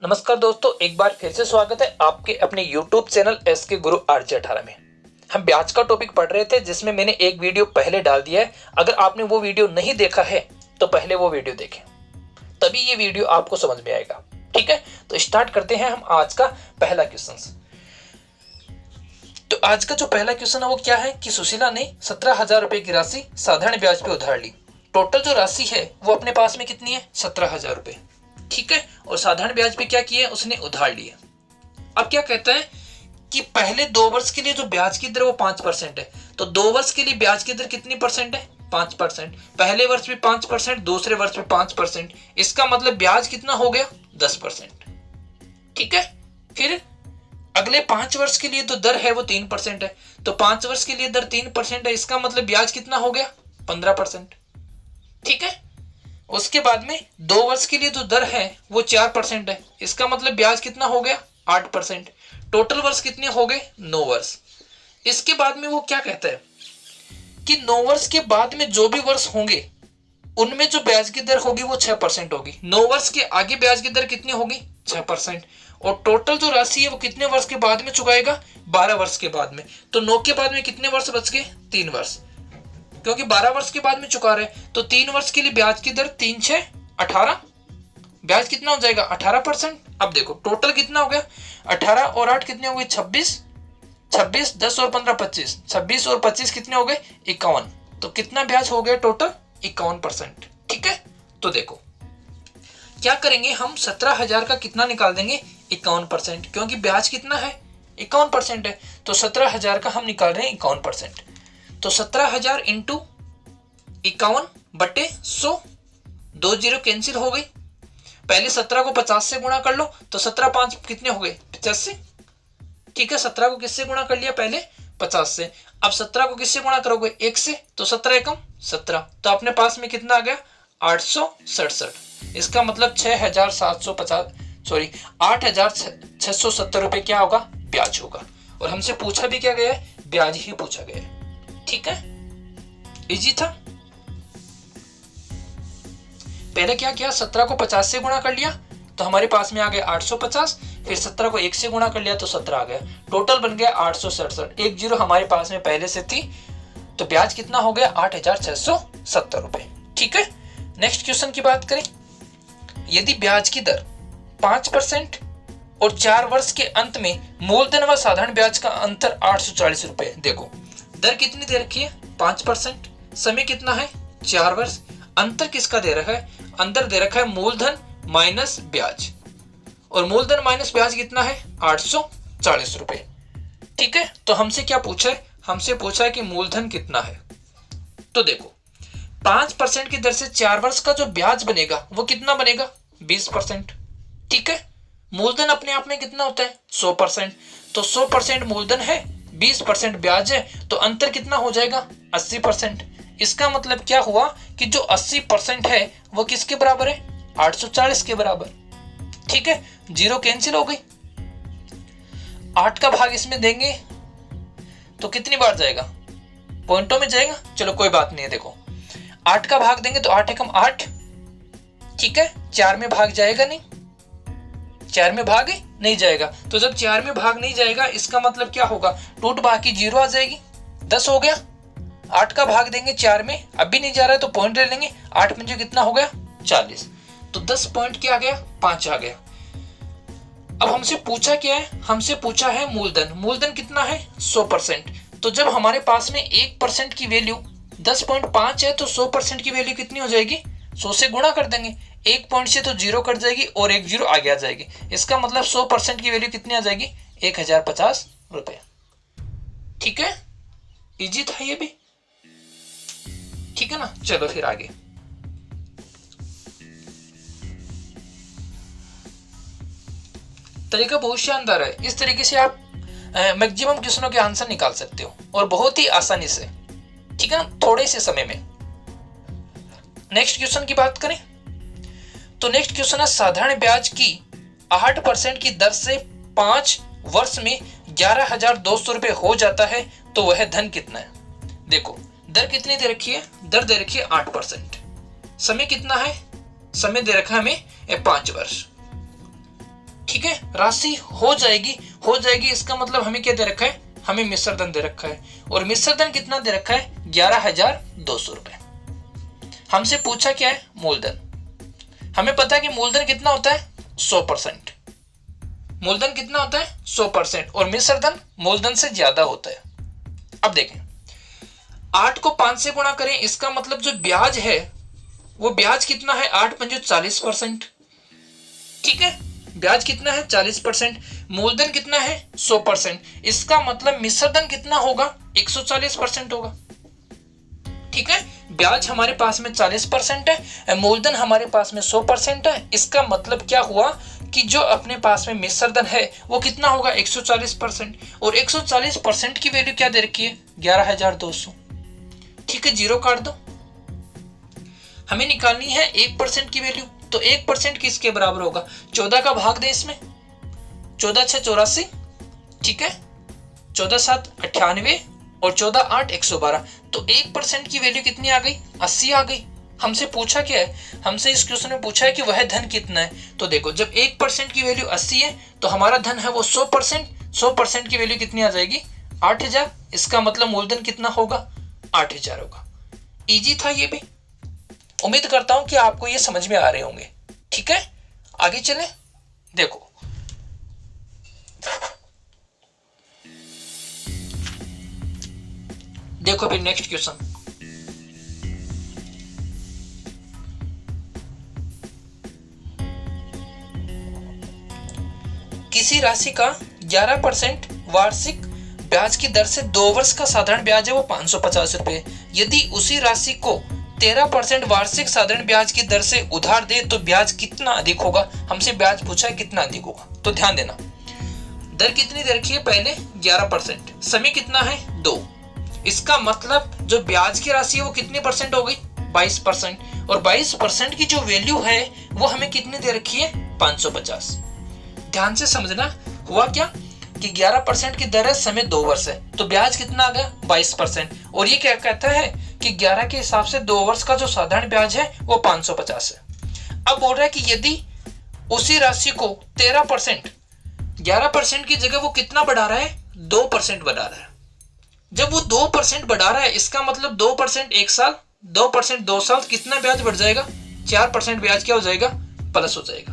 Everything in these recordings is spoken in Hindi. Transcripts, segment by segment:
नमस्कार दोस्तों, एक बार फिर से स्वागत है आपके अपने YouTube चैनल SK गुरु RJ18 में। हम ब्याज का टॉपिक पढ़ रहे थे जिसमें मैंने एक वीडियो पहले डाल दिया है। अगर आपने वो वीडियो नहीं देखा है तो पहले वो वीडियो देखें, तभी ये वीडियो आपको समझ में आएगा। ठीक है, तो स्टार्ट करते हैं हम आज का पहला क्वेश्चन। तो आज का जो पहला क्वेश्चन है वो क्या है कि सुशीला ने 17,000 रुपए की राशि साधारण ब्याज पे उधार ली। टोटल जो राशि है वो अपने पास में कितनी है? 17,000 रुपए। ठीक है, और साधारण ब्याज पे क्या किया? उसने उधार लिया। अब क्या कहता है कि पहले 2 वर्ष के लिए जो ब्याज की दर वो 5% है, तो 2 वर्ष के लिए ब्याज की दर कितनी परसेंट है? 5%। पहले वर्ष भी 5%, दूसरे वर्ष भी 5%। इसका मतलब ब्याज कितना हो गया? 10%। ठीक है, फिर अगले 5 वर्ष के लिए तो दर है वो 3% है, तो 5 वर्ष के लिए दर 3% है। इसका मतलब ब्याज कितना हो गया? 15%। ठीक है, उसके बाद में 2 वर्ष के लिए जो दर है वो 4% है। इसका मतलब ब्याज कितना हो गया? 8%। टोटल वर्ष कितने हो गए? 9 वर्ष। इसके बाद में वो क्या कहता है कि 9 वर्ष के बाद में जो भी वर्ष होंगे उनमें जो ब्याज की दर होगी वो 6% होगी। 9 वर्ष के आगे ब्याज की दर कितनी होगी? 6%। और टोटल जो राशि है वो कितने वर्ष के बाद में चुकाएगा? 12 वर्ष के बाद में। तो 9 के बाद में कितने वर्ष बच गए? 3 वर्ष, क्योंकि 12 वर्ष के बाद में चुका रहे। तो 3 वर्ष के लिए ब्याज की दर 3 6 18, ब्याज कितना हो जाएगा? 18%। अब देखो टोटल कितना हो गया? 18 और 8 कितने हो गए? 26। 26 10 और 15 25। 26 और 25 कितने हो गए? 51। तो कितना ब्याज हो गया टोटल? 51%। ठीक है, तो देखो क्या करेंगे हम? 17,000 का कितना निकाल देंगे? 51%, क्योंकि ब्याज कितना है? 51% है। तो 17,000 का हम निकाल रहे हैं 51%। तो 17,000 इंटू 51 बटे 100, 2 जीरो कैंसिल हो गई। पहले 17 को 50 से गुणा कर लो, तो 17 5 कितने हो गए? 85। ठीक है, 17 को किससे गुणा कर लिया? पहले 50 से। अब 17 को किससे गुणा करोगे? 1 से, तो 17 एकम 17। तो अपने पास में कितना आ गया? 867। इसका मतलब 8,670 रुपए क्या होगा? ब्याज होगा। और हमसे पूछा भी क्या गया है? ब्याज ही पूछा गया है। ठीक है, इजी था। पहले क्या किया? 17 को 50 से गुणा कर लिया तो हमारे पास में आ गया 850। फिर 17 को 1 से गुणा कर लिया तो 17 आ गया। टोटल बन गया 867। एक जीरो हमारे पास में पहले से थी, तो ब्याज कितना हो गया? 8,670 रुपए। ठीक है, नेक्स्ट क्वेश्चन की बात करें। यदि ब्याज की दर 5% और 4 वर्ष के अंत में मूलधन व साधारण ब्याज का अंतर 840 रुपए। देखो दर कितनी दे रखी है? 5%। समय कितना है? 4 वर्ष। अंतर किसका दे रखा है? अंतर दे रखा है मूलधन माइनस ब्याज, और मूलधन माइनस ब्याज कितना है? 840 रुपए। ठीक है, तो हमसे क्या पूछा है? हमसे पूछा है कि मूलधन कितना है। तो देखो 5% की दर से 4 वर्ष का जो ब्याज बनेगा वो कितना बनेगा? 20%। ठीक है, मूलधन अपने आप में कितना होता है? 100%। तो 100% मूलधन है, 20% ब्याज है, तो अंतर कितना हो जाएगा? 80%। इसका मतलब क्या हुआ कि जो 80% है वो किसके बराबर है? 840 के बराबर। ठीक है, जीरो कैंसिल हो गई। 8 का भाग इसमें देंगे तो कितनी बार जाएगा? पॉइंटों में जाएगा। चलो कोई बात नहीं है, देखो 8 का भाग देंगे तो 8 एकम 8। ठीक है, 4 में भाग जाएगा नहीं, 4 में भाग नहीं जाएगा। तो जब 4 में भाग नहीं जाएगा इसका मतलब क्या होगा? टूट बाकी जीरो आ जाएगी, 10 हो गया। 8 का भाग देंगे 4 में, अब भी नहीं जा रहा है तो पॉइंट ले लेंगे। 8 में जो कितना हो गया? 40। तो 10 पॉइंट क्या आ गया? 5 आ गया। अब हमसे पूछा क्या है? हमसे पूछा है मूलधन। मूलधन कितना है? 100%। तो जब हमारे पास में 1% की वैल्यू 10.5 है तो 100% की वैल्यू कितनी हो जाएगी? 100 से गुणा कर देंगे। 1 पॉइंट से तो जीरो कट जाएगी और एक जीरो आगे आ जाएगी। इसका मतलब 100% की वैल्यू कितनी आ जाएगी? 1,050 रुपए। ठीक है, इजी था ये भी। ठीक है ना, चलो फिर आगे। तरीका बहुत शानदार है। इस तरीके से आप मैक्सिमम क्वेश्चनों के आंसर निकाल सकते हो और बहुत ही आसानी से। ठीक है ना, थोड़े से समय में। नेक्स्ट क्वेश्चन की बात करें तो नेक्स्ट क्वेश्चन है साधारण ब्याज की 8% की दर से 5 वर्ष में 11,200 रुपए हो जाता है तो वह धन कितना है? देखो दर कितनी दे रखी है? दर दे रखी है 8%। समय कितना है? समय दे रखा है हमें 5 वर्ष। ठीक है, राशि हो जाएगी इसका मतलब हमें क्या दे रखा है, हमें मिश्र धन दे रखा है, और मिश्र धन कितना दे रखा है 11,200 रुपए। हमसे पूछा क्या है, मूलधन। हमें पता है कि मूलधन कितना होता है 100%, मूलधन कितना होता है 100%, और मिश्र धन मूलधन से ज्यादा होता है। अब देखें 8 को 5 से गुणा करें, इसका मतलब जो ब्याज है वो ब्याज कितना है 8 पंजे 40%। ठीक है, ब्याज कितना है 40%, मूलधन कितना है 100%, इसका मतलब मिश्रधन कितना होगा 140% होगा। ठीक है, ब्याज हमारे पास में 40% है, मूलधन हमारे पास में 100% है, इसका मतलब क्या हुआ कि जो अपने पास में मिश्रधन है वो कितना होगा 140%, और 140% की वैल्यू क्या दे रखी है 11,200। ठीक है, जीरो काट दो। हमें निकालनी है 1% की वैल्यू, तो 1% किसके बराबर होगा, 14 का भाग दे इसमें, 14 6 84, ठीक है, 14 7 98 और 14 8 112, तो 1% की वैल्यू कितनी आ गई 80 आ गई। हमसे पूछा क्या है, हमसे इस क्वेश्चन में पूछा है कि वह धन कितना है, तो देखो जब 1% की वैल्यू 80 है तो हमारा धन है वो 100% की वैल्यू कितनी आ जाएगी 8,000, इसका मतलब मूलधन कितना होगा 8,000 होगा। इजी था ये भी, उम्मीद करता हूं कि आपको ये समझ में आ रहे होंगे। ठीक है, आगे चले। देखो फिर नेक्स्ट क्वेश्चन, किसी राशि का 11% वार्षिक ब्याज की दर से 2 वर्ष का साधारण ब्याज है वो 550 रुपए, यदि उसी राशि को 13% वार्षिक साधारण ब्याज की दर से उधार दे तो ब्याज कितना अधिक होगा। हमसे ब्याज पूछा है कितना अधिक होगा, तो ध्यान देना दर कितनी दे रखी है, पहले 11%, समय कितना है 2, इसका मतलब जो ब्याज की राशि है वो कितनी परसेंट हो गई 22%, और 22% की जो वैल्यू है वो हमें कितनी दे रखी है 550। ध्यान से समझना, हुआ क्या कि 11% की दर है, समय 2 वर्ष है, तो ब्याज कितना आ गया 22%, और ये क्या कहता है कि 11 के हिसाब से 2 वर्ष का जो साधारण ब्याज है वो 550 है। अब बोल रहा है कि यदि उसी राशि को 13%, 11% की जगह वो कितना बढ़ा रहा है 2% बढ़ा रहा है। जब वो 2% बढ़ा रहा है इसका मतलब 2% 1 साल, 2% 2 साल, कितना ब्याज बढ़ जाएगा 4% ब्याज क्या हो जाएगा प्लस हो जाएगा।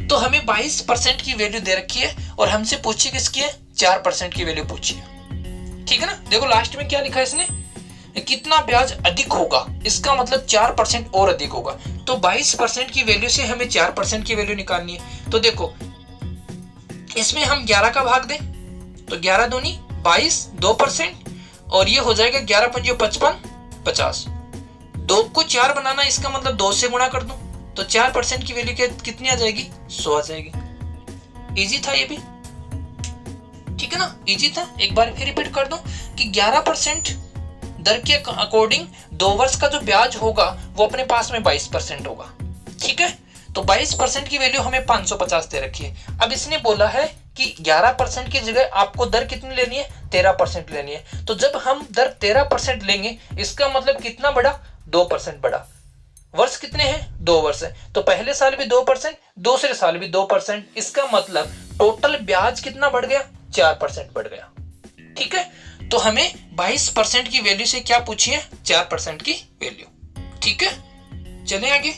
तो हमें 22% की वैल्यू दे रखी है और हमसे पूछी किसकी है 4% की वैल्यू पूछी है। ठीक है ना, देखो लास्ट में क्या लिखा है इसने, कितना ब्याज अधिक होगा, इसका मतलब 4% और अधिक होगा, तो 22% की वैल्यू से हमें 4% की वैल्यू निकालनी है। तो देखो इसमें हम 11 का भाग दें तो 11 दूनी 22, 2%, और ये हो जाएगा 11 पंजे 55, 50, 2 को 4 बनाना, इसका मतलब 2 से गुणा कर दूं तो 4% की वैल्यू कितनी आ जाएगी 100 आ जाएगी। इजी था ये भी, ठीक है ना, इजी था। एक बार फिर रिपीट कर दूं कि 11% दर के अकॉर्डिंग 2 वर्ष का जो ब्याज होगा वो अपने पास में 22% होगा। ठीक है, तो 22% की वैल्यू हमें 550 दे रखी है। अब इसने बोला है कि 11% की जगह आपको दर कितनी लेनी है 13% लेनी है, तो जब हम दर 13% लेंगे इसका मतलब कितना बढ़ा 2% बढ़ा। वर्ष कितने हैं 2 वर्ष है, तो पहले साल भी 2%, दूसरे साल भी 2%, इसका मतलब टोटल ब्याज कितना बढ़ गया 4% बढ़ गया। ठीक है, तो हमें 22% की वैल्यू से क्या पूछी है 4% की वैल्यू। ठीक है, चले आगे।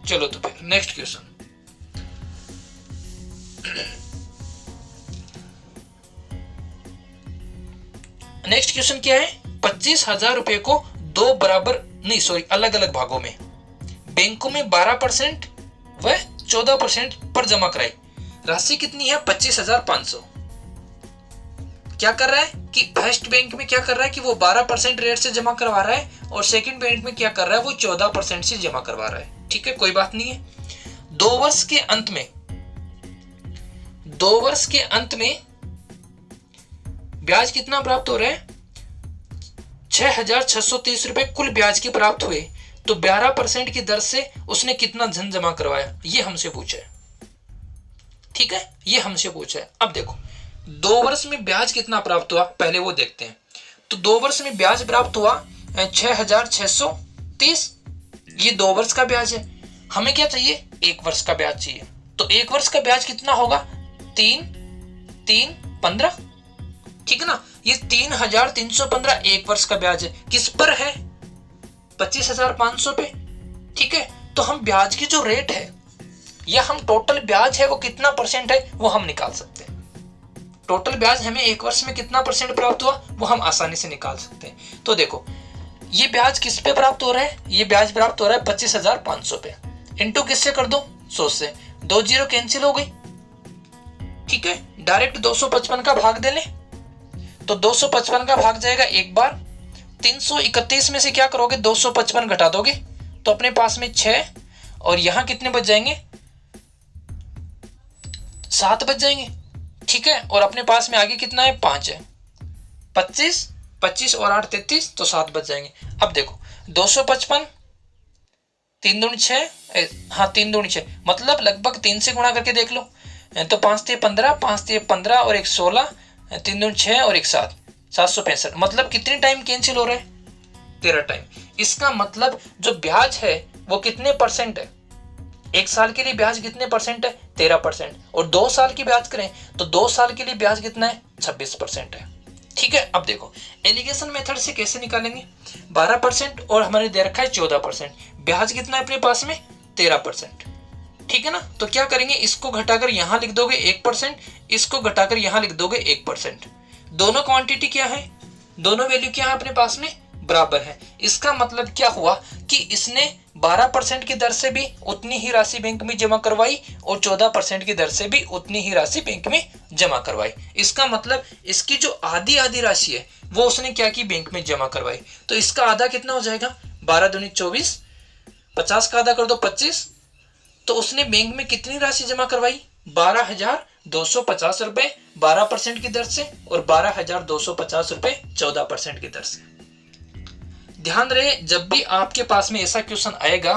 चलो तो फिर नेक्स्ट क्वेश्चन, नेक्स्ट क्वेश्चन क्या है, 25,000 रुपए को अलग अलग भागों में बैंकों में 12% व 14% पर जमा कराई, राशि कितनी है 25,500। क्या कर रहा है कि फर्स्ट बैंक में क्या कर रहा है कि वो 12% रेट से जमा करवा रहा है, और सेकंड बैंक में क्या कर रहा है वो 14% से जमा करवा रहा है। ठीक है, कोई बात नहीं है। 2 वर्ष के अंत में ब्याज कितना प्राप्त हो रहा है 6,630 रुपए कुल ब्याज के प्राप्त हुए, तो 12% की दर से उसने कितना धन जमा करवाया, ये हमसे पूछा है। ठीक है, ये हमसे पूछा है। अब देखो 2 वर्ष में ब्याज कितना प्राप्त हुआ पहले वो देखते हैं। तो 2 वर्ष में ब्याज प्राप्त हुआ 6,630, ये 2 वर्ष का ब्याज है। हमें क्या चाहिए 1 वर्ष का ब्याज चाहिए। तो 1 वर्ष का ब्याज कितना होगा? 15। ठीक है ना, ये 3,315 1 वर्ष का ब्याज है। किस पर है? 25,500 पे। ठीक है, तो हम ब्याज की जो रेट है या हम टोटल ब्याज है वो कितना परसेंट है वो हम निकाल सकते हैं। टोटल ब्याज हमें 1 वर्ष में कितना परसेंट प्राप्त हुआ वो हम आसानी से निकाल सकते हैं। तो देखो, ये ब्याज किस पे प्राप्त हो रहा है? ये ब्याज प्राप्त हो रहा है 25,500 पे। इंटू किससे कर दो? 100 से। 2 जीरो कैंसिल हो गई। ठीक है, डायरेक्ट 255 का भाग दे लें तो 255 का भाग जाएगा एक बार। 331 में से क्या करोगे? 255 घटा दोगे तो अपने पास में 6 और यहां कितने बच जाएंगे? 7 बच जाएंगे। ठीक है, और अपने पास में आगे कितना है? 5 है। 25 और 8 33, तो 7 बच जाएंगे। अब देखो 255 3 दूनी 6, हाँ 3 दूनी 6, मतलब लगभग 3 से गुणा करके देख लो तो 5 × 15, 5 × 15 और 1 16, 3 दूनी 6 और 1 7, 765। मतलब कितने टाइम कैंसिल हो रहा है? 13 टाइम। इसका मतलब जो ब्याज है वो कितने परसेंट है? 1 साल के लिए ब्याज कितने परसेंट है? 13%। और 2 साल की ब्याज करें तो 2 साल के लिए ब्याज कितना है? 26% है। ठीक है, अब देखो एलिगेशन मेथड से कैसे निकालेंगे? 12% और हमारे दे रखा है 14%। ब्याज कितना है अपने पास में? 13%। ठीक है ना, तो क्या करेंगे? इसको घटाकर यहां लिख दोगे 1%, इसको घटाकर यहां लिख दोगे 1%। दोनों क्वांटिटी क्या है? दोनों वैल्यू क्या है अपने पास में? बराबर है। इसका मतलब क्या हुआ कि इसने 12% की दर से भी उतनी ही राशि बैंक में जमा करवाई और 14% की दर से भी उतनी ही राशि बैंक में जमा करवाई। इसका मतलब इसकी जो आधी राशि है वो उसने क्या की? बैंक में जमा करवाई। तो इसका आधा कितना हो जाएगा? 12 दूनी 24, 50 का आधा कर दो 25, तो उसने बैंक में कितनी राशि जमा करवाई? 12,250 रुपए 12% की दर से और 12,250 रुपए 14% की दर से। ध्यान रहे, जब भी आपके पास में ऐसा क्वेश्चन आएगा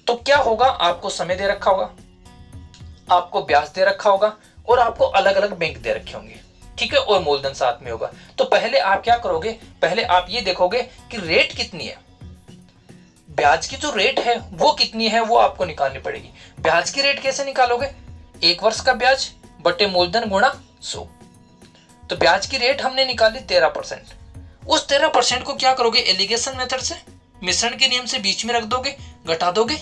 तो क्या होगा? आपको समय दे रखा होगा, आपको ब्याज दे रखा होगा और आपको अलग अलग बैंक दे रखे होंगे। ठीक है, और मूलधन साथ में होगा। तो पहले आप क्या करोगे? पहले आप ये देखोगे कि रेट कितनी है, ब्याज की जो रेट है वो कितनी है वो आपको निकालनी पड़ेगी। ब्याज की रेट कैसे निकालोगे? 1 वर्ष का ब्याज बटे मूलधन गुणा 100। तो ब्याज की रेट हमने निकाली 13%। उस 13% को क्या करोगे? एलिगेशन मेथड से, मिश्रण के नियम से बीच में रख दोगे, घटा दोगे।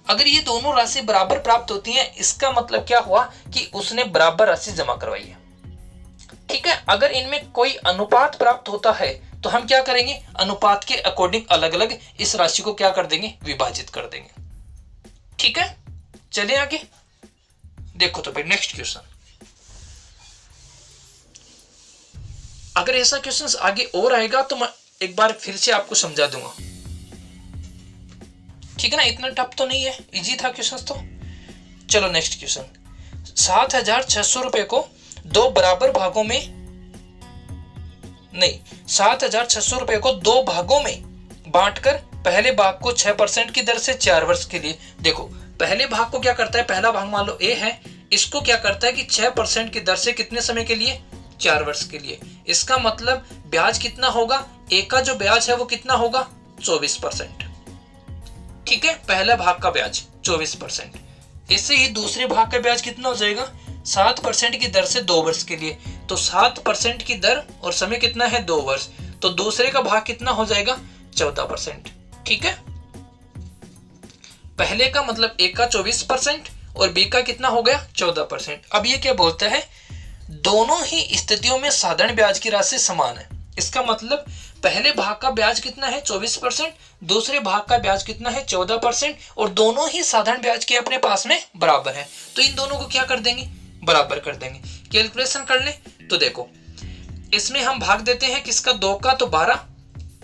अगर ये दोनों राशि बराबर प्राप्त होती हैं, इसका मतलब क्या हुआ कि उसने बराबर राशि जमा करवाई है। ठीक है, अगर इनमें कोई अनुपात प्राप्त होता है तो हम क्या करेंगे? अनुपात के अकॉर्डिंग अलग अलग इस राशि को क्या कर देंगे? विभाजित कर देंगे। ठीक है, चलिए आगे देखो। तो फिर नेक्स्ट क्वेश्चन, अगर ऐसा क्वेश्चन आगे और आएगा तो मैं एक बार फिर से आपको समझा दूंगा। ठीक है ना, इतना टफ तो नहीं है, इजी था क्वेश्चन तो। चलो नेक्स्ट क्वेश्चन, 7,600 रुपए को 2 बराबर भागों में, नहीं 7,600 रुपए को 2 भागों में बांटकर पहले भाग को 6% की दर से 4 वर्ष के लिए। देखो पहले भाग को क्या करता है? पहला भाग मान लो ए है, इसको क्या करता है कि 6% की दर से कितने समय के लिए? 4 वर्ष के लिए। इसका मतलब ब्याज कितना होगा? ए का जो ब्याज है वो कितना होगा? 24%। ठीक है, पहला भाग का ब्याज 24%। इससे ही दूसरे भाग का ब्याज कितना हो जाएगा? 7% की दर से 2 वर्ष के लिए। तो 7% की दर और समय कितना है? 2 वर्ष। तो दूसरे का भाग कितना हो जाएगा? 14%। ठीक है, पहले का मतलब ए का 24% और बी का कितना हो गया? 14%। अब ये क्या बोलता है? दोनों ही स्थितियों में साधारण ब्याज की राशि समान है। इसका मतलब पहले भाग का ब्याज कितना है? 24%, दूसरे भाग का ब्याज कितना है? 14%, और दोनों ही साधारण ब्याज के अपने पास में बराबर है। तो इन दोनों को क्या कर देंगे? बराबर कर देंगे। कैलकुलेशन कर ले तो देखो, इसमें हम भाग देते हैं किसका? 2 का, तो 12,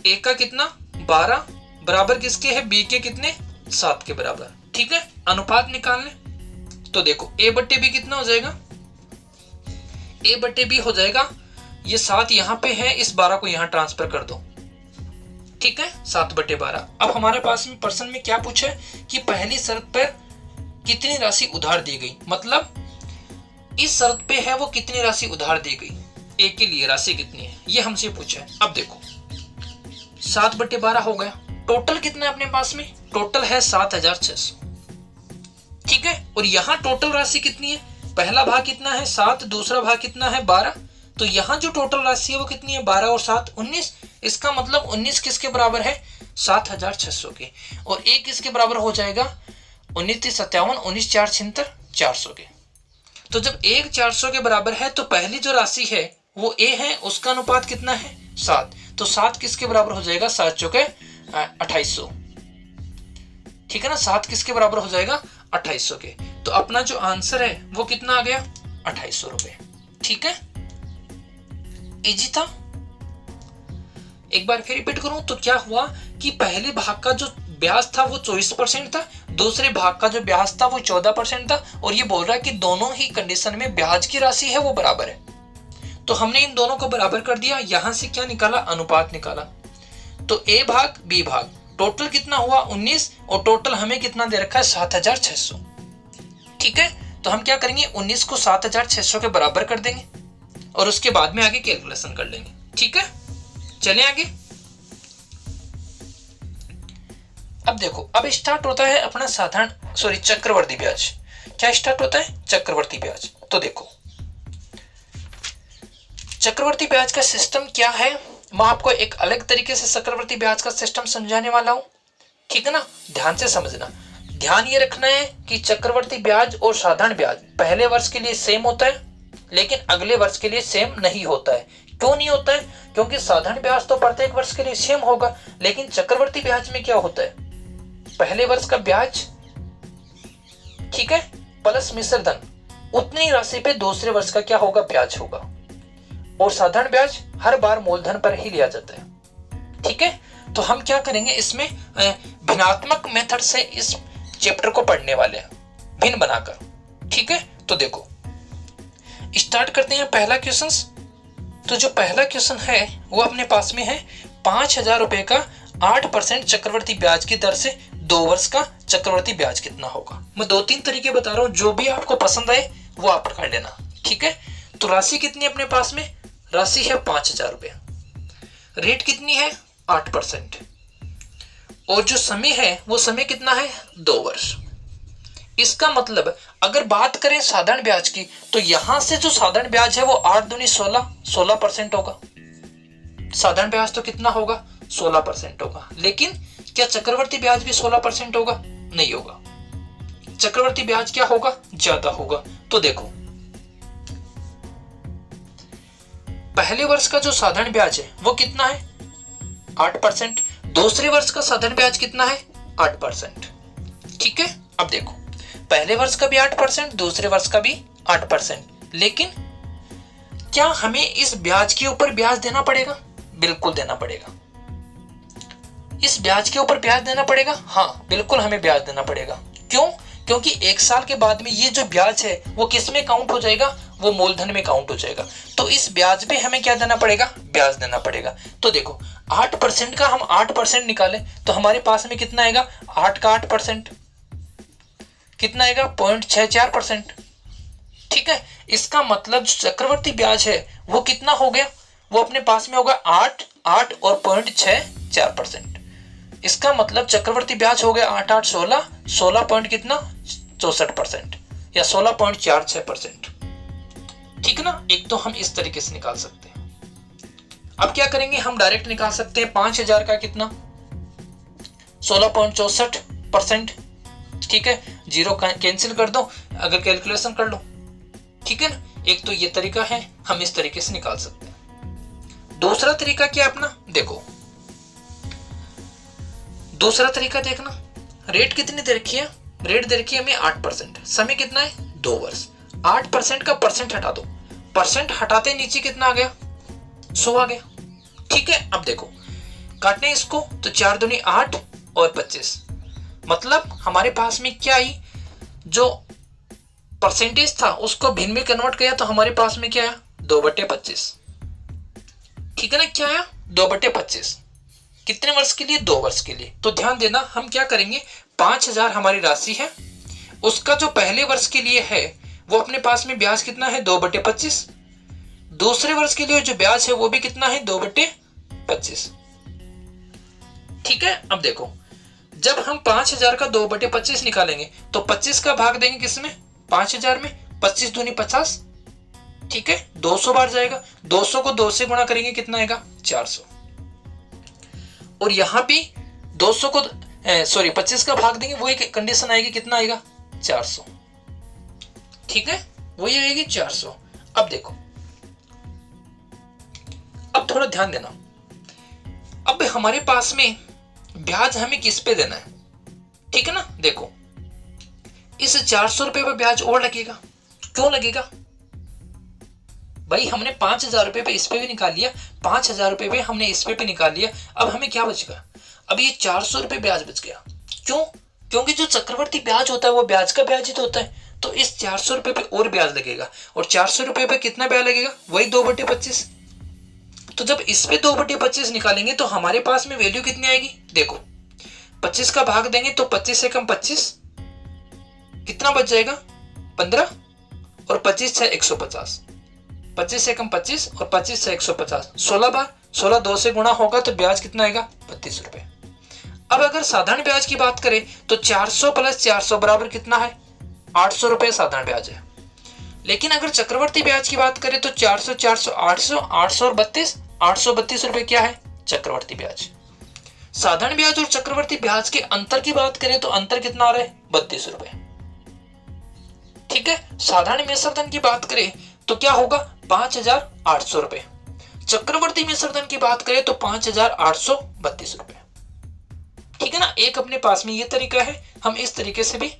ए का कितना? 12 बराबर किसके है? बी के कितने? 7 के बराबर। ठीक है, अनुपात निकालने तो देखो ए बट्टे बी कितना हो जाएगा? ए बट्टे बी हो जाएगा, ये 7 यहां पे है, इस 12 को यहां ट्रांसफर कर दो। ठीक है, 7/12। अब हमारे पास में प्रश्न में क्या पूछा है कि पहली शर्त पर कितनी राशि उधार दी गई, मतलब इस शर्त पे है वो कितनी राशि उधार दी गई, ए के लिए राशि कितनी है, ये हमसे पूछा है। अब देखो 7/12 हो गया, टोटल कितना है अपने पास में? टोटल है 7,600। ठीक है। और यहाँ टोटल राशि कितनी है, पहला भाग कितना है 7, दूसरा भाग कितना है 12, तो यहाँ जो टोटल राशि है वो कितनी है 12 और 7 19। इसका मतलब 19 किसके बराबर है 7600 के, और एक किसके बराबर हो जाएगा 19 3 57, 19 4 76 400 के। तो जब एक 400 के बराबर है तो पहली जो राशि है वो ए है, उसका अनुपात कितना है 7, तो 7 किसके बराबर हो जाएगा 7 चौके 2800, ठीक है ना। 7 किसके बराबर हो जाएगा 2800 के। तो अपना जो आंसर है वो कितना आ गया 2800 रुपए, ठीक है। इजी था। एक बार फिर रिपीट करूं तो क्या हुआ कि पहले भाग का जो ब्याज था वो 24% था, दूसरे भाग का जो ब्याज था वो 14% था, और ये बोल रहा है कि दोनों ही कंडीशन में ब्याज की राशि है वो बराबर है। तो हमने इन दोनों को बराबर कर दिया, यहां से क्या निकाला अनुपात निकाला। तो ए भाग बी भाग टोटल कितना हुआ 19, और टोटल हमें कितना दे रखा है 7600, ठीक है। तो हम क्या करेंगे 19 को 7600 के बराबर कर देंगे और उसके बाद में आगे कैलकुलेशन कर लेंगे, ठीक है। चलें आगे। अब देखो, अब स्टार्ट होता है अपना चक्रवर्ती ब्याज। क्या स्टार्ट होता है चक्रवर्ती ब्याज। तो देखो चक्रवर्ती ब्याज का सिस्टम क्या है, मैं आपको एक अलग तरीके से चक्रवर्ती ब्याज का सिस्टम समझाने वाला हूं, ठीक है ना। ध्यान से समझना। ध्यान ये रखना है कि चक्रवर्ती ब्याज और साधारण ब्याज पहले वर्ष के लिए सेम होता है, लेकिन अगले वर्ष के लिए सेम नहीं होता है। क्यों नहीं होता है, क्योंकि साधारण ब्याज तो प्रत्येक वर्ष के लिए सेम होगा, लेकिन चक्रवर्ती ब्याज में क्या होता है पहले वर्ष का ब्याज, ठीक है, प्लस मिश्र धन, उतनी राशि पे दूसरे वर्ष का क्या होगा ब्याज होगा। और साधारण ब्याज हर बार मूलधन पर ही लिया जाता है, ठीक है। तो हम क्या करेंगे इसमें भिन्नात्मक मेथड से इस चैप्टर को पढ़ने वाले हैं, भिन्न बनाकर, ठीक है। तो देखो स्टार्ट करते हैं पहला क्वेश्चन। तो जो पहला क्वेश्चन है वो अपने पास में है 5000 रुपए का 8% चक्रवर्ती ब्याज की दर से 2 वर्ष का चक्रवर्ती ब्याज कितना होगा। मैं 2-3 तरीके बता रहा हूं, जो भी आपको पसंद आए वो आप कर लेना, ठीक है। तो राशि कितनी अपने पास में, राशि है 5000 रुपए, रेट कितनी है 8%, और जो समय है वो समय कितना है 2 वर्ष। इसका मतलब अगर बात करें साधारण ब्याज की, तो यहां से जो साधारण ब्याज है वो 8 दूनी 16% होगा। साधारण ब्याज तो कितना होगा 16% होगा, लेकिन क्या चक्रवर्ती ब्याज भी 16% होगा, नहीं होगा। चक्रवर्ती ब्याज क्या होगा ज्यादा होगा। तो देखो पहले वर्ष का जो साधारण ब्याज है वो कितना है 8%, दूसरे वर्ष का साधारण ब्याज कितना है 8%, ठीक है। अब देखो पहले वर्ष का भी 8%, दूसरे वर्ष का भी 8%, लेकिन क्या हमें इस ब्याज के ऊपर ब्याज देना पड़ेगा, बिल्कुल देना पड़ेगा। इस ब्याज के ऊपर ब्याज देना पड़ेगा, हाँ बिल्कुल हमें ब्याज देना पड़ेगा। क्यों, क्योंकि 1 साल के बाद में ये जो ब्याज है वो किस में काउंट हो जाएगा, वो मूलधन में काउंट हो जाएगा। तो इस ब्याज पे हमें क्या देना पड़ेगा, ब्याज देना पड़ेगा। तो देखो 8% का हम 8% निकालें तो हमारे पास में कितना आएगा, 8 का 8% कितना आएगा 0.64%, ठीक है। इसका मतलब जो चक्रवर्ती ब्याज है वो कितना हो गया, वो अपने पास में होगा 8 और 0.64%। इसका मतलब चक्रवर्ती ब्याज हो गया 8 16 पॉइंट कितना 64% या 16.46%, ठीक है ना। एक तो हम इस तरीके से निकाल सकते हैं। अब क्या करेंगे, हम डायरेक्ट निकाल सकते हैं 5000 का कितना 16.64%, ठीक है। जीरो कैंसिल कर दो अगर कैलकुलेशन कर लो, ठीक है ना। एक तो ये तरीका है, हम इस तरीके से निकाल सकते हैं। दूसरा तरीका क्या अपना, देखो दूसरा तरीका देखना, रेट कितनी दे रखी है, रेट दे रखी है हमें 8%, समय कितना है 2 वर्ष। 8% का परसेंट हटा दो, परसेंट हटाते नीचे कितना आ गया 100 आ गया, ठीक है। अब देखो काटने इसको तो 4 दूनी 8 और 25, मतलब हमारे पास में क्या आई, जो परसेंटेज था उसको भिन्न में कन्वर्ट किया तो हमारे पास में क्या आया 2/25, ठीक है ना। क्या आया 2/25, कितने वर्ष के लिए 2 वर्ष के लिए। तो ध्यान देना, हम क्या करेंगे 5000 हमारी राशि है, उसका जो पहले वर्ष के लिए है वो अपने पास में ब्याज कितना है 2/25, दूसरे वर्ष के लिए जो ब्याज है वो भी कितना है 2/25, ठीक है। अब देखो जब हम 5000 का 2/25 निकालेंगे तो 25 का भाग देंगे किसमें, 5000 में, 25 दूनी 50, ठीक है, 200 बार जाएगा, 200 को 2 से गुणा करेंगे कितना आएगा, 400। और यहां भी 200 को 25 का भाग देंगे, वो एक कंडीशन आएगी, कितना आएगा, 400, ठीक है, वही आएगी 400। अब देखो, अब थोड़ा ध्यान देना, अब हमारे पास में ब्याज हमें किस पे देना है, ठीक है ना। देखो इस 400 रुपए पर ब्याज और लगेगा, क्यों लगेगा भाई, हमने 5000 रुपए पे इस पे भी निकाल लिया, 5000 रुपए पे हमने इस पे भी निकाल लिया, अब हमें क्या बच गया, अब ये 400 रुपए ब्याज बच गया। क्यों, क्योंकि जो चक्रवर्ती ब्याज होता है वो ब्याज का ब्याज ही तो होता है, तो इस 400 रुपए पे और ब्याज लगेगा, और 400 रुपए पे कितना ब्याज लगेगा, वही 2/25। तो जब इस पे 2/25 निकालेंगे तो हमारे पास में वैल्यू कितनी आएगी, देखो 25 का भाग देंगे तो 25 से कम 25, कितना बच जाएगा, 15, और 25 से 150, 25 से कम 25 और 25 से 150, 16 बार, 16 2 से गुणा होगा तो ब्याज कितना आएगा, 32 रुपए। अब अगर साधारण ब्याज की बात करें तो 400 प्लस 400 बराबर कितना है, 800 रुपए साधारण ब्याज है। लेकिन अगर चक्रवर्ती ब्याज की बात करें तो 400 400 800 800 और 32, 832 रुपए क्या है, चक्रवर्ती ब्याज। साधारण ब्याज और चक्रवर्ती ब्याज के अंतर की बात करें तो अंतर कितना आ रहा है, 32 रुपए, ठीक है। साधारण मिश्रधन की बात करें तो क्या होगा, 5800 रुपए, चक्रवर्ती मिश्रधन की बात करें तो 5832 रुपए, ठीक है ना। एक अपने पास में ये तरीका है, हम इस तरीके से भी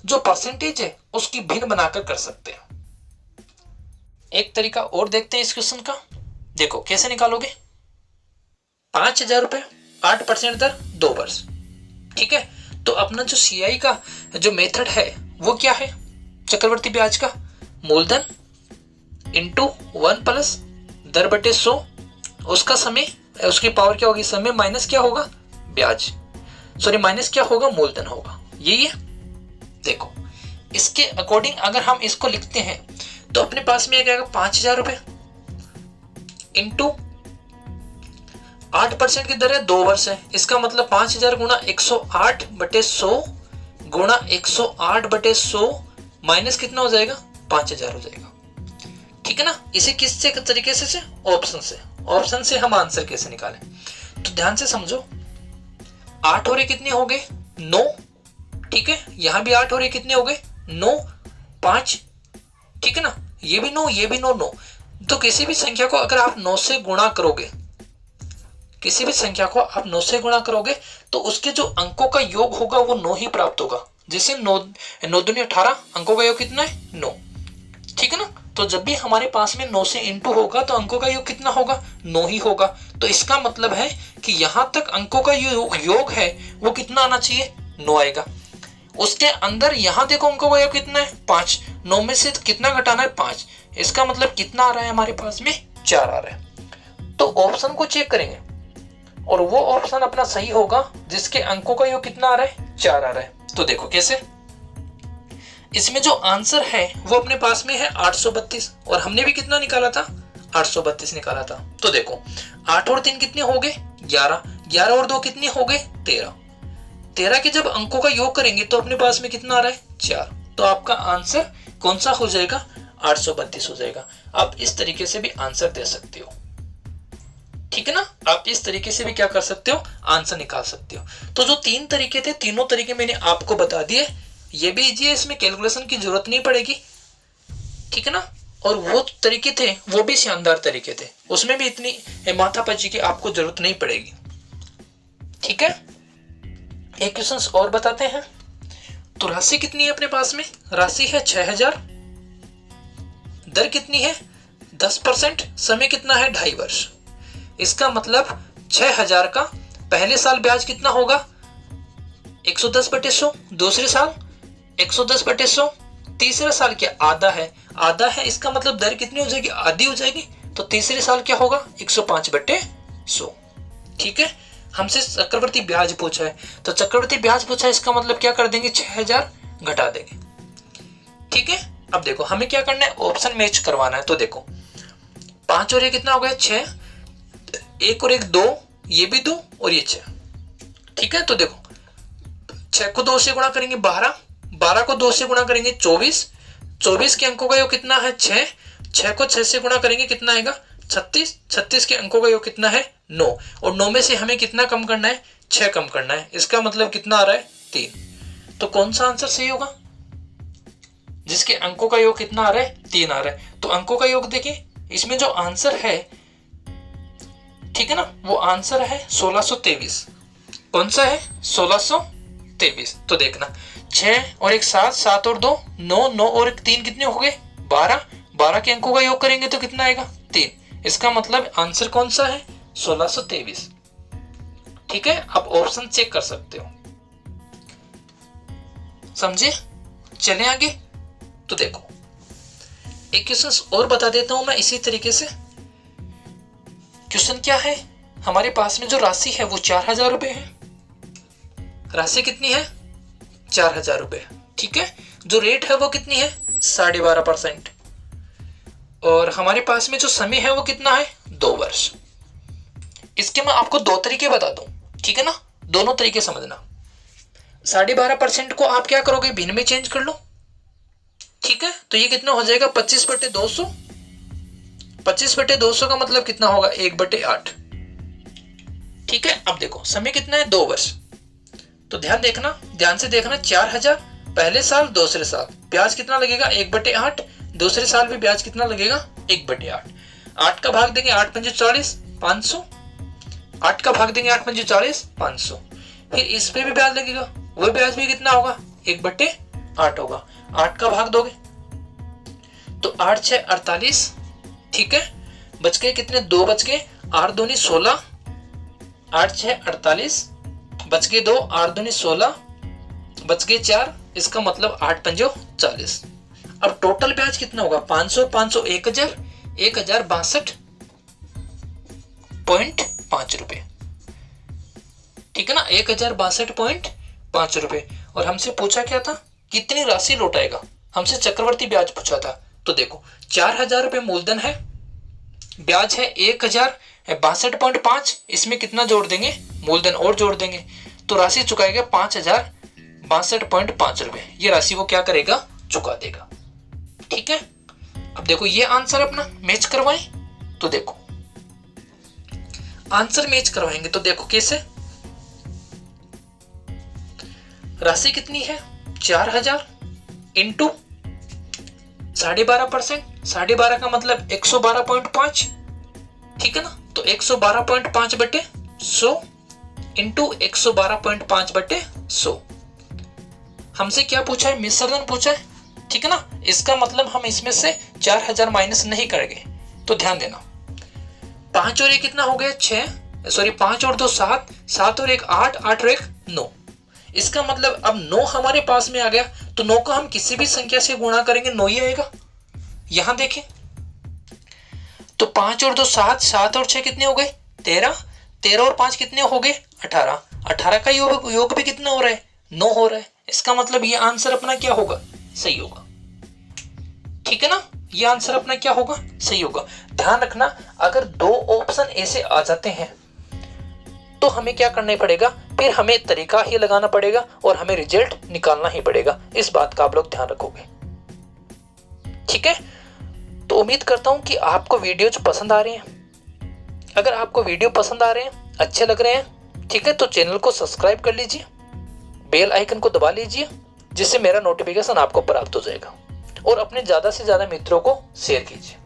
जो परसेंटेज है उसकी भिन्न बनाकर कर सकते हैं। एक तरीका और देखते हैं इस क्वेश्चन का, देखो कैसे निकालोगे, 5000 रुपए 8% दर 2 वर्ष, ठीक है। तो अपना जो सीआई का जो मेथड है वो क्या है, चक्रवर्ती ब्याज का मूलधन इंटू 1 प्लस दर बटे 100, उसका समय, उसकी पावर क्या होगी, समय माइनस क्या होगा, ब्याज, सॉरी माइनस क्या होगा, मूलधन होगा, यही है। देखो इसके अकॉर्डिंग अगर हम इसको लिखते हैं तो अपने पास में क्या आएगा, 5000 रुपए इंटू 8% की दर है, 2 वर्ष है, इसका मतलब 5000 गुणा 108/100 गुणा 108/100 माइनस कितना हो जाएगा, 5000 हो जाएगा, ठीक है ना। इसे किस से तरीके से, ऑप्शन से हम आंसर कैसे निकालें, तो ध्यान से समझो, 8 और कितने हो गए, 9, ठीक है, यहां भी 8 और कितने हो गए, 9, 5, ठीक है ना, ये भी 9, ये भी 9, 9। तो किसी भी संख्या को अगर आप 9 से गुणा करोगे, किसी भी संख्या को आप 9 से गुणा करोगे तो उसके जो अंकों का योग होगा वो 9 ही प्राप्त होगा। जैसे 9 दूनी 18, अंकों का योग कितना है, 9, ठीक है ना। तो जब भी हमारे पास में 9 से इंटू होगा तो अंकों का योग कितना होगा, 9 ही होगा। तो इसका मतलब है कि यहां तक अंकों का योग है वो कितना आना चाहिए, 9 आएगा। उसके अंदर यहां देखो अंकों का योग कितना है, 5, 9 में से कितना घटाना है, 5, इसका मतलब कितना आ रहा है हमारे पास में, 4 आ रहा है। तो ऑप्शन को चेक करेंगे और वो ऑप्शन अपना सही होगा जिसके अंकों का योग कितना आ रहा है, 4 आ रहा है। तो देखो कैसे, इसमें जो आंसर है वो अपने पास में है 832, और हमने भी कितना निकाला था, 832 निकाला था। तो देखो 8 और 3 कितने हो गए, 11, 11 और 2 कितने हो गए, 13, 13 के जब अंकों का योग करेंगे तो अपने पास में कितना आ रहा है, 4। तो आपका आंसर कौन सा हो जाएगा, 832 हो जाएगा। आप इस तरीके से भी आंसर दे सकते हो, ठीक है ना। आप इस तरीके से भी क्या कर सकते हो, आंसर निकाल सकते हो। तो जो 3 तरीके थे, तीनों तरीके मैंने आपको बता दिए, ये भी इजी है, इसमें कैलकुलेशन की जरूरत नहीं पड़ेगी, ठीक है ना। और वो तरीके थे वो भी शानदार तरीके थे, उसमें भी इतनी माथापच्ची की आपको जरूरत नहीं पड़ेगी, ठीक है। एक क्वेश्चन और बताते हैं। तो राशि कितनी है अपने पास में, राशि है 6000, दर कितनी है 10%, समय कितना है 2.5 वर्ष। इसका मतलब 6000 का पहले साल ब्याज कितना होगा, 110/100, दूसरे साल 110/100, तीसरे साल क्या आधा है, आधा है, इसका मतलब दर कितनी हो जाएगी, आधी हो जाएगी। तो तीसरे साल क्या होगा, 105/100, ठीक है। हमसे चक्रवर्ती ब्याज पूछा है, तो चक्रवर्ती ब्याज पूछा है, इसका मतलब क्या कर देंगे, 6000 घटा देंगे, ठीक है। अब देखो हमें क्या करना है, ऑप्शन मैच करवाना है। तो देखो 5 और 1 कितना हो गया, 6, 1 और 1 2, ये भी 2 और ये 6, ठीक है। तो देखो 6 को 2 से गुणा करेंगे 12, 12 को 2 से गुणा करेंगे 24, 24 के अंकों का योग कितना है 6, 6 को 6 से गुणा करेंगे कितना आएगा 36, 36 के अंकों का योग कितना है 9, और 9 में से हमें कितना कम करना है 6 कम करना है। इसका मतलब कितना आ रहा है 3। तो कौन सा आंसर सही होगा? जिसके अंकों का योग कितना आ रहा है 3 आ रहा है। तो अंकों का योग देखिए, इसमें जो आंसर है, ठीक है ना, वो आंसर है 1623। कौन सा है 1623। तो देखना 6 और 1 7, 7 और 2 9, 9 और 1 3 कितने हो गए 12, 12 के अंकों का योग करेंगे तो कितना आएगा 3। इसका मतलब आंसर कौन सा है 1623। ठीक है, आप ऑप्शन चेक कर सकते हो। समझे? चलें आगे। तो देखो एक क्वेश्चन और बता देता हूं मैं इसी तरीके से। क्वेश्चन क्या है, हमारे पास में जो राशि है वो 4000 रुपए है। राशि कितनी है 4000 रुपए। ठीक है, जो रेट है वो कितनी है 12.5%, और हमारे पास में जो समय है वो कितना है 2 वर्ष। इसके मैं आपको 2 तरीके बता दूं, ठीक है ना, दोनों तरीके समझना। 12.5% को आप क्या करोगे, भिन्न में चेंज कर लो। ठीक है, तो ये कितना हो जाएगा 25/200। 25/200 का मतलब कितना होगा 1/8। ठीक है, अब देखो समय कितना है 2 वर्ष। तो ध्यान से देखना 4000 पहले साल, दूसरे साल ब्याज कितना लगेगा 1/8, दूसरे साल भी ब्याज कितना लगेगा 1/8। 8 का भाग देंगे 8 पंजे 40, 500। 8 का भाग देंगे 8 पंजे 40, 500। फिर इस पे भी ब्याज लगेगा, वो ब्याज भी कितना होगा 1/8 होगा। 8 का भाग दोगे तो 8 6 48। ठीक है, बच गए कितने 2 बच गए, 8 दूनी 16, 8 6 48, बच गए 2, 8 दूनी 16, बच गए 4। इसका मतलब 8 पंजो 40। अब टोटल ब्याज कितना होगा 500, 500 1000, 1062.5 रुपए। ठीक है ना, 1062.5 रुपए। और हमसे पूछा क्या था, कितनी राशि लौटाएगा, हमसे चक्रवर्ती ब्याज पूछा था। तो देखो 4000 रुपए मूलधन है, ब्याज है 1062.5, इसमें कितना जोड़ देंगे मूलधन और जोड़ देंगे, तो राशि चुकाएगा 5062.5 रुपए। ये राशि वो क्या करेगा चुका देगा। ठीक है, अब देखो ये आंसर अपना मैच करवाएं। तो देखो आंसर मैच करवाएंगे तो देखो कैसे, राशि कितनी है 4000 इंटू 12.5%, 12.5 का मतलब 112.5। ठीक है ना, तो 112.5/100 इंटू 112.5/100। हमसे क्या पूछा है, मिश्रण पूछा है। ठीक है ना, इसका मतलब हम इसमें से 4000 माइनस नहीं करेंगे। तो ध्यान देना 5 और 1 कितना हो गया 6, सॉरी 5 और 2 7, 7 और 1 8, 8 और 1 9। इसका मतलब अब 9 हमारे पास में आ गया, तो 9 का हम किसी भी संख्या से गुणा करेंगे 9 ही आएगा। यहां देखें तो 5 और 2 7, 7 और 6 कितने हो गए 13, 13 और 5 कितने हो गए 18, 18 का योग भी कितना हो रहा है 9 हो रहा है। इसका मतलब ये आंसर अपना क्या होगा सही होगा। ठीक है ना, ये आंसर अपना क्या होगा सही होगा। ध्यान रखना अगर 2 ऑप्शन ऐसे आ जाते हैं तो हमें क्या करना पड़ेगा, फिर हमें तरीका ही लगाना पड़ेगा और हमें रिजल्ट निकालना ही पड़ेगा। इस बात का आप लोग ध्यान रखोगे। ठीक है, तो उम्मीद करता हूं कि आपको वीडियोज पसंद आ रहे हैं। अगर आपको वीडियो पसंद आ रहे हैं, अच्छे लग रहे हैं, ठीक है, तो चैनल को सब्सक्राइब कर लीजिए, बेल आइकन को दबा लीजिए, जिससे मेरा नोटिफिकेशन आपको प्राप्त हो जाएगा, और अपने ज्यादा से ज्यादा मित्रों को शेयर कीजिए।